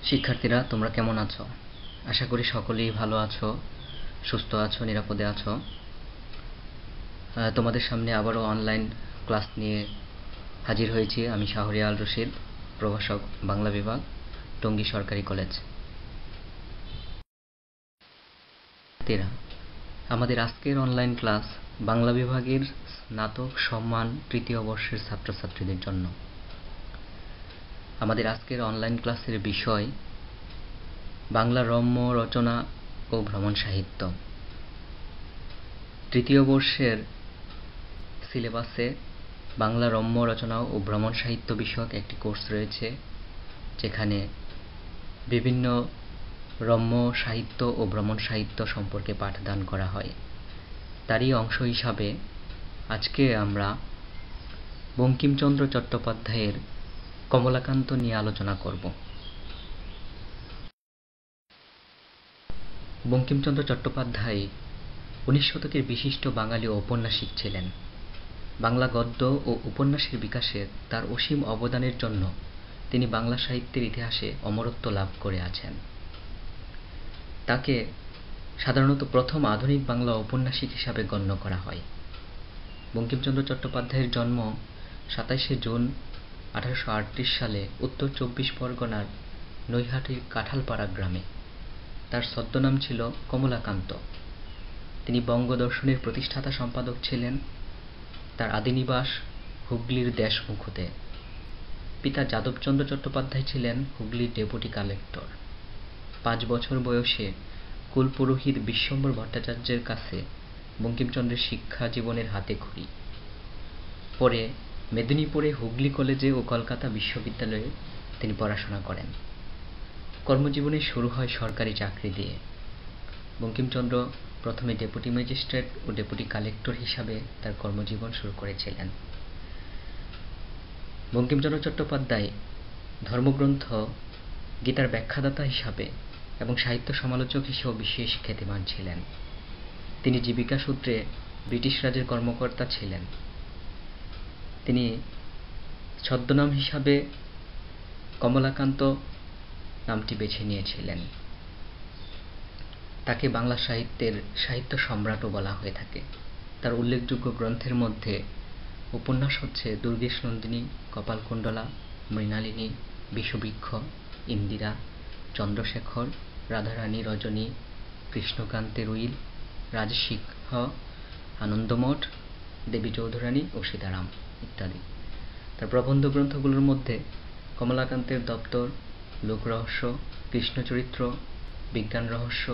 শিক্ষার্থীরা তোমরা কেমন আছো? আশা করি সকলেই ভালো আছো, সুস্থ আছো, নিরাপদে আছো। তোমাদের সামনে আবারও অনলাইন ক্লাস নিয়ে হাজির হয়েছি। আমি শাহরিয়ার রশিদ, প্রভাষক, বাংলা বিভাগ, টঙ্গী সরকারি কলেজ। আমাদের আজকের অনলাইন ক্লাস বাংলা বিভাগের স্নাতক সম্মান তৃতীয় বর্ষের ছাত্রছাত্রীদের জন্য। আমাদের আজকের অনলাইন ক্লাসের বিষয় বাংলা রম্য রচনা ও ভ্রমণ সাহিত্য। তৃতীয় বর্ষের সিলেবাসে বাংলা রম্য রচনা ও ভ্রমণ সাহিত্য বিষয়ক একটি কোর্স রয়েছে, যেখানে বিভিন্ন রম্য সাহিত্য ও ভ্রমণ সাহিত্য সম্পর্কে পাঠদান করা হয়। তারই অংশ হিসাবে আজকে আমরা বঙ্কিমচন্দ্র চট্টোপাধ্যায়ের কমলাকান্ত নিয়ে আলোচনা করব। বঙ্কিমচন্দ্র চট্টোপাধ্যায় 19 শতকের বিশিষ্ট বাঙালি ঔপন্যাসিক ছিলেন। বাংলা গদ্য ও উপন্যাসের বিকাশে তার অসীম অবদানের জন্য তিনি বাংলা সাহিত্যের ইতিহাসে অমরত্ব লাভ করে আছেন। তাকে সাধারণত প্রথম আধুনিক বাংলা ঔপন্যাসিক হিসাবে গণ্য করা হয়। বঙ্কিমচন্দ্র চট্টোপাধ্যায়ের জন্ম 27 জুন 1838 সালে উত্তর 24 পরগনার নৈহাটির কাঁঠালপাড়া গ্রামে। তার ছদ্মনাম ছিল কমলাকান্ত। তিনি বঙ্গদর্শনের প্রতিষ্ঠাতা সম্পাদক ছিলেন। তার আদিনিবাস হুগলির দেশমুখতে। পিতা যাদবচন্দ্র চট্টোপাধ্যায় ছিলেন হুগলির ডেপুটি কালেক্টর। 5 বছর বয়সে কুলপুরোহিত বিশ্বম্বর ভট্টাচার্যের কাছে বঙ্কিমচন্দ্রের শিক্ষা জীবনের হাতেখড়ি। পরে মেদিনীপুরে হুগলি কলেজে ও কলকাতা বিশ্ববিদ্যালয়ে তিনি পড়াশোনা করেন। কর্মজীবনে শুরু হয় সরকারি চাকরি দিয়ে। বঙ্কিমচন্দ্র প্রথমে ডেপুটি ম্যাজিস্ট্রেট ও ডেপুটি কালেক্টর হিসাবে তার কর্মজীবন শুরু করেছিলেন। বঙ্কিমচন্দ্র চট্টোপাধ্যায় ধর্মগ্রন্থ গীতার ব্যাখ্যাদাতা হিসাবে এবং সাহিত্য সমালোচক হিসেবেও বিশেষ খ্যাতিমান ছিলেন। তিনি জীবিকা সূত্রে ব্রিটিশ রাজের কর্মকর্তা ছিলেন। তিনি ছদ্মনাম হিসাবে কমলাকান্ত নামটি বেছে নিয়েছিলেন। তাকে বাংলা সাহিত্যের সাহিত্য সম্রাটও বলা হয়ে থাকে। তার উল্লেখযোগ্য গ্রন্থের মধ্যে উপন্যাস হচ্ছে দুর্গেশ নন্দিনী, কপালকুণ্ডলা, মৃণালিনী, বিষবৃক্ষ, ইন্দিরা, চন্দ্রশেখর, রাধারানী, রজনী, কৃষ্ণকান্তের উইল, রাজসিংহ, আনন্দমঠ, দেবী চৌধুরানী ও সীতারাম ইত্যাদি। তার প্রবন্ধ গ্রন্থগুলোর মধ্যে কমলাকান্তের দপ্তর, লোকরহস্য, কৃষ্ণচরিত্র, বিজ্ঞান রহস্য,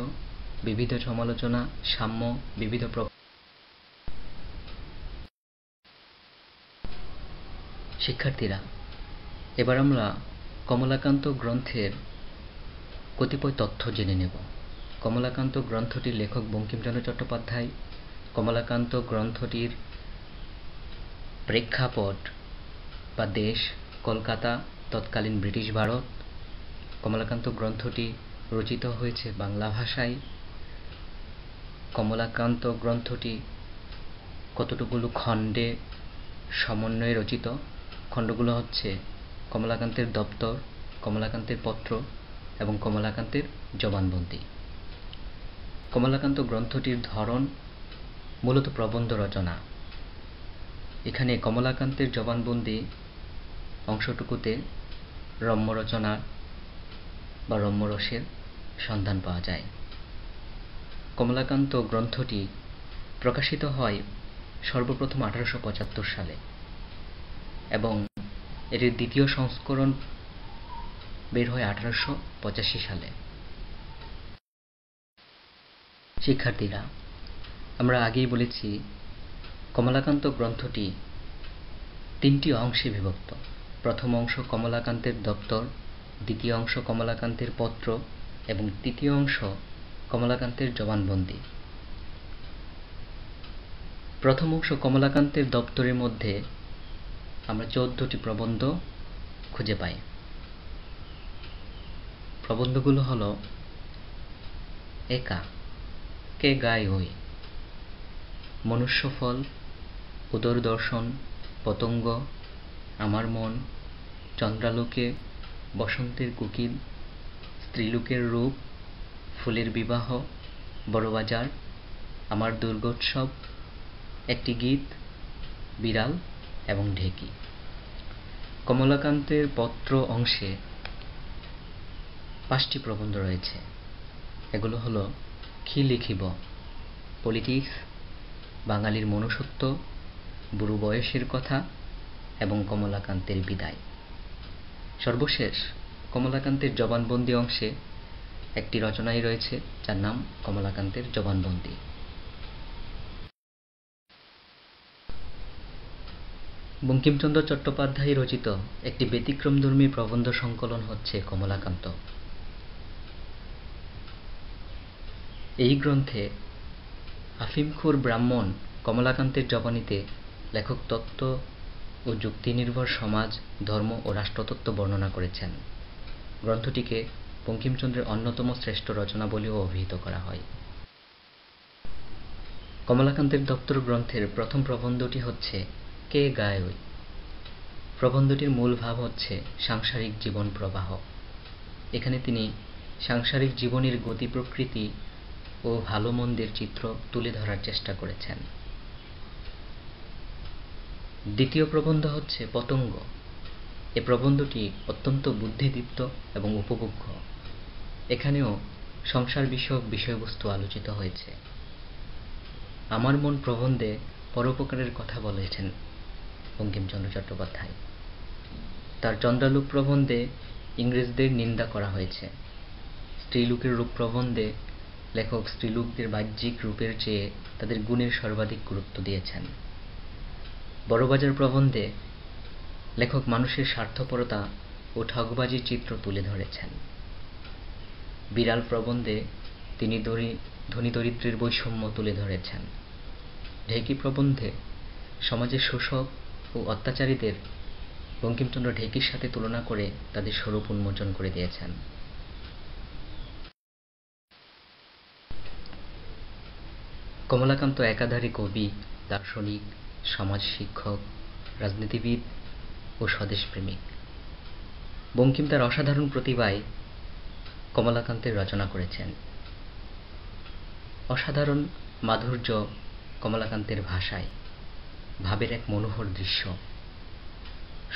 বিবিধ সমালোচনা, সাম্য, বিবিধ শিক্ষার্থীরা, এবার আমরা কমলাকান্ত গ্রন্থের কতিপয় তথ্য জেনে নেব। কমলাকান্ত গ্রন্থটির লেখক বঙ্কিমচন্দ্র চট্টোপাধ্যায়। কমলাকান্ত গ্রন্থটির প্রেক্ষাপট বা দেশ কলকাতা, তৎকালীন ব্রিটিশ ভারত। কমলাকান্ত গ্রন্থটি রচিত হয়েছে বাংলা ভাষায়। কমলাকান্ত গ্রন্থটি কতগুলো খণ্ডে সমন্বয়ে রচিত। খণ্ডগুলো হচ্ছে কমলাকান্তের দপ্তর, কমলাকান্তের পত্র এবং কমলাকান্তের জবানবন্দি। কমলাকান্ত গ্রন্থটির ধরন মূলত প্রবন্ধ রচনা। এখানে কমলাকান্তের জবানবন্দি অংশটুকুতে রম্য রচনা বা রম্যরসের সন্ধান পাওয়া যায়। কমলাকান্ত গ্রন্থটি প্রকাশিত হয় সর্বপ্রথম 1875 সালে এবং এটির দ্বিতীয় সংস্করণ বের হয় 1885 সালে। শিক্ষার্থীরা, আমরা আগেই বলেছি কমলাকান্ত গ্রন্থটি 3টি অংশে বিভক্ত। প্রথম অংশ কমলাকান্তের দপ্তর, দ্বিতীয় অংশ কমলাকান্তের পত্র এবং তৃতীয় অংশ কমলাকান্তের জবানবন্দি। প্রথম অংশ কমলাকান্তের দপ্তরের মধ্যে আমরা 14টি প্রবন্ধ খুঁজে পাই। প্রবন্ধগুলো হল: একা, কে গায় ওই, মনুষ্যফল, উদর দর্শন, পতঙ্গ, আমার মন, চন্দ্রালোকে, বসন্তের কোকিল, স্ত্রীলোকের রূপ, ফুলের বিবাহ, বড়বাজার, আমার দুর্গোৎসব, একটি গীত, বিড়াল এবং ঢেঁকি। কমলাকান্তের পত্র অংশে 5টি প্রবন্ধ রয়েছে। এগুলো হলো কি লিখিব, পলিটিক্স, বাঙালির মনুষ্যত্ব, বুড়ো বয়সের কথা এবং কমলাকান্তের বিদায়। সর্বশেষ কমলাকান্তের জবানবন্দি অংশে একটি রচনাই রয়েছে যার নাম কমলাকান্তের জবানবন্দি। বঙ্কিমচন্দ্র চট্টোপাধ্যায় রচিত একটি ব্যতিক্রমধর্মী প্রবন্ধ সংকলন হচ্ছে কমলাকান্ত। এই গ্রন্থে আফিমখোর ব্রাহ্মণ কমলাকান্তের জবানিতে লেখক তত্ত্ব ও যুক্তিনির্ভর সমাজ, ধর্ম ও রাষ্ট্রতত্ত্ব বর্ণনা করেছেন। গ্রন্থটিকে বঙ্কিমচন্দ্রের অন্যতম শ্রেষ্ঠ রচনা বলেও অভিহিত করা হয়। কমলাকান্তের দপ্তর গ্রন্থের প্রথম প্রবন্ধটি হচ্ছে কে গায় ওই। প্রবন্ধটির মূল ভাব হচ্ছে সাংসারিক জীবন প্রবাহ। এখানে তিনি সাংসারিক জীবনের গতি প্রকৃতি ও ভালো মন্দের চিত্র তুলে ধরার চেষ্টা করেছেন। দ্বিতীয় প্রবন্ধ হচ্ছে পতঙ্গ। এ প্রবন্ধটি অত্যন্ত বুদ্ধিদীপ্ত এবং উপভোগ্য। এখানেও সংসার বিষয়ক বিষয়বস্তু আলোচিত হয়েছে। আমার মন প্রবন্ধে পরোপকারের কথা বলেছেন বঙ্কিমচন্দ্র চট্টোপাধ্যায়। তার চন্দ্রালোক প্রবন্ধে ইংরেজদের নিন্দা করা হয়েছে। স্ত্রীলোকের রূপ প্রবন্ধে লেখক স্ত্রীলোকদের বাহ্যিক রূপের চেয়ে তাদের গুণের সর্বাধিক গুরুত্ব দিয়েছেন। বড়বাজার প্রবন্ধে লেখক মানুষের স্বার্থপরতা ও ঠগবাজির চিত্র তুলে ধরেছেন। বিড়াল প্রবন্ধে তিনি ধনী দরিদ্রের বৈষম্য তুলে ধরেছেন। ঢেঁকি প্রবন্ধে সমাজের শোষক ও অত্যাচারীদের বঙ্কিমচন্দ্র ঢেঁকির সাথে তুলনা করে তাদের স্বরূপ উন্মোচন করে দিয়েছেন। কমলাকান্ত একাধারে কবি, দার্শনিক, সমাজ শিক্ষক, রাজনীতিবিদ ও স্বদেশপ্রেমিক। বঙ্কিম তার অসাধারণ প্রতিভায় কমলাকান্তের রচনা করেছেন। অসাধারণ মাধুর্য কমলাকান্তের ভাষায়, ভাবের এক মনোহর দৃশ্য,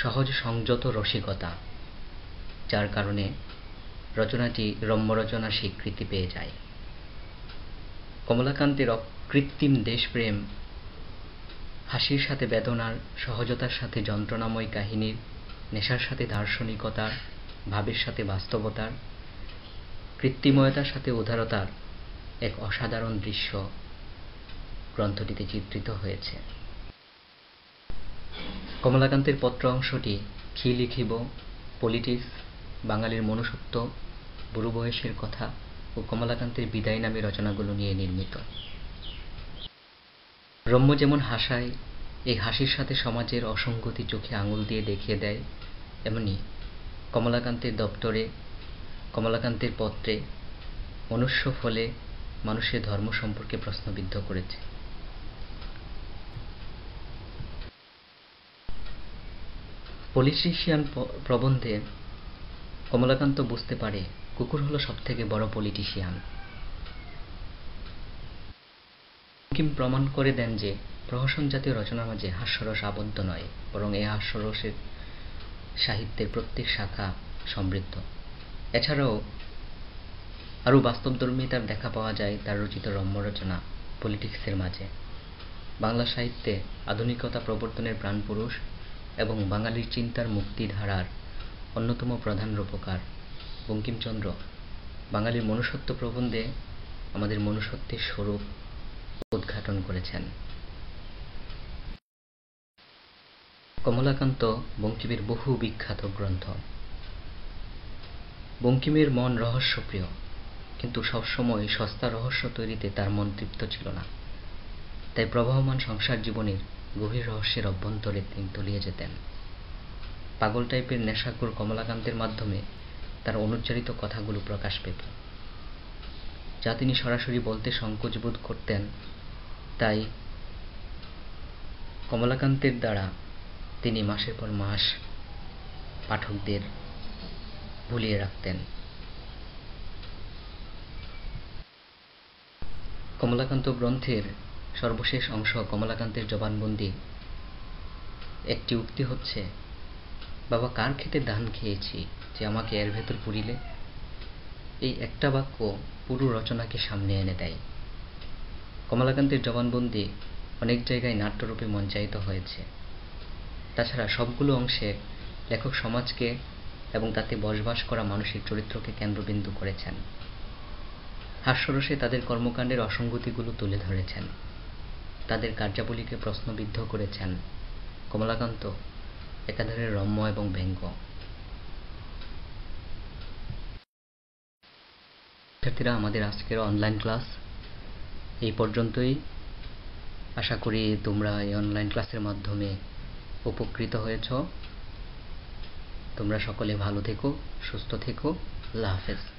সহজ সংযত রসিকতা, যার কারণে রচনাটি রম্যরচনার স্বীকৃতি পেয়ে যায়। কমলাকান্তের অকৃত্রিম দেশপ্রেম, হাসির সাথে বেদনার, সহজতার সাথে যন্ত্রণাময় কাহিনীর, নেশার সাথে দার্শনিকতার, ভাবের সাথে বাস্তবতার, কৃত্রিময়তার সাথে উদারতার এক অসাধারণ দৃশ্য গ্রন্থটিতে চিত্রিত হয়েছে। কমলাকান্তের পত্র অংশটি কি লিখিব, পলিটিক্স, বাঙালির মনুষ্যত্ব, বুড়ো বয়সের কথা ও কমলাকান্তের বিদায় নামে রচনাগুলো নিয়ে নির্মিত। রম্য যেমন হাসায়, এই হাসির সাথে সমাজের অসঙ্গতি চোখে আঙুল দিয়ে দেখিয়ে দেয়, এমনি কমলাকান্তের দপ্তরে, কমলাকান্তের পত্রে মনুষ্য ফলে মানুষের ধর্ম সম্পর্কে প্রশ্নবিদ্ধ করেছে। পলিটিশিয়ান প্রবন্ধে কমলাকান্ত বুঝতে পারে কুকুর হলো সবথেকে বড় পলিটিশিয়ান। বঙ্কিম প্রমাণ করে দেন যে প্রহসন জাতীয় রচনার মাঝে হাস্যরস আবদ্ধ নয়, বরং এই হাস্যরসের সাহিত্যের প্রত্যেক শাখা সমৃদ্ধ। এছাড়াও আরও বাস্তবধর্মিতার দেখা পাওয়া যায় তার রচিত রম্য রচনা পলিটিক্সের মাঝে। বাংলা সাহিত্যে আধুনিকতা প্রবর্তনের প্রাণপুরুষ এবং বাঙালির চিন্তার মুক্তিধারার অন্যতম প্রধান রূপকার বঙ্কিমচন্দ্র বাঙালির মনুষ্যত্ব প্রবন্ধে আমাদের মনুষ্যত্বের স্বরূপ উদ্ঘাটন করেছেন। কমলাকান্ত বঙ্কিমের বহু বিখ্যাত গ্রন্থ। বঙ্কিমের মন রহস্যপ্রিয়, কিন্তু সবসময় সস্তা রহস্য তৈরিতে তার মন তৃপ্ত ছিল না। তাই প্রবাহমান সংসার জীবনের গভীর রহস্যের অভ্যন্তরে তিনি তলিয়ে যেতেন। পাগল টাইপের নেশাখোর কমলাকান্তের মাধ্যমে তার অনুচ্চারিত কথাগুলো প্রকাশ পেত, যা তিনি সরাসরি বলতে সংকোচ বোধ করতেন। তাই কমলাকান্তের দ্বারা তিনি মাসের পর মাস পাঠকদের ভুলিয়ে রাখতেন। কমলাকান্ত গ্রন্থের সর্বশেষ অংশ কমলাকান্তের জবানবন্দি। একটি উক্তি হচ্ছে, বাবা কার খেতে ধান খেয়েছি যে আমাকে এর ভেতর পুরিলে। এই একটা বাক্য পুরো রচনাকে সামনে এনে দেয়। কমলাকান্তের জবানবন্দি অনেক জায়গায় নাট্যরূপে মঞ্চায়িত হয়েছে। তাছাড়া সবগুলো অংশে লেখক সমাজকে এবং তাতে বসবাস করা মানুষের চরিত্রকে কেন্দ্রবিন্দু করেছেন। হাস্যরসে তাদের কর্মকাণ্ডের অসঙ্গতিগুলো তুলে ধরেছেন, তাদের কার্যাবলীকে প্রশ্নবিদ্ধ করেছেন। কমলাকান্ত একাধারে রম্য এবং ব্যঙ্গ। শিক্ষার্থীরা, আমাদের আজকের অনলাইন ক্লাস এই পর্যন্তই। আশা করি তোমরা এই অনলাইন ক্লাসের মাধ্যমে উপকৃত হয়েছ। তোমরা সকলে ভালো থেকো, সুস্থ থেকো। আল্লাহ হাফেজ।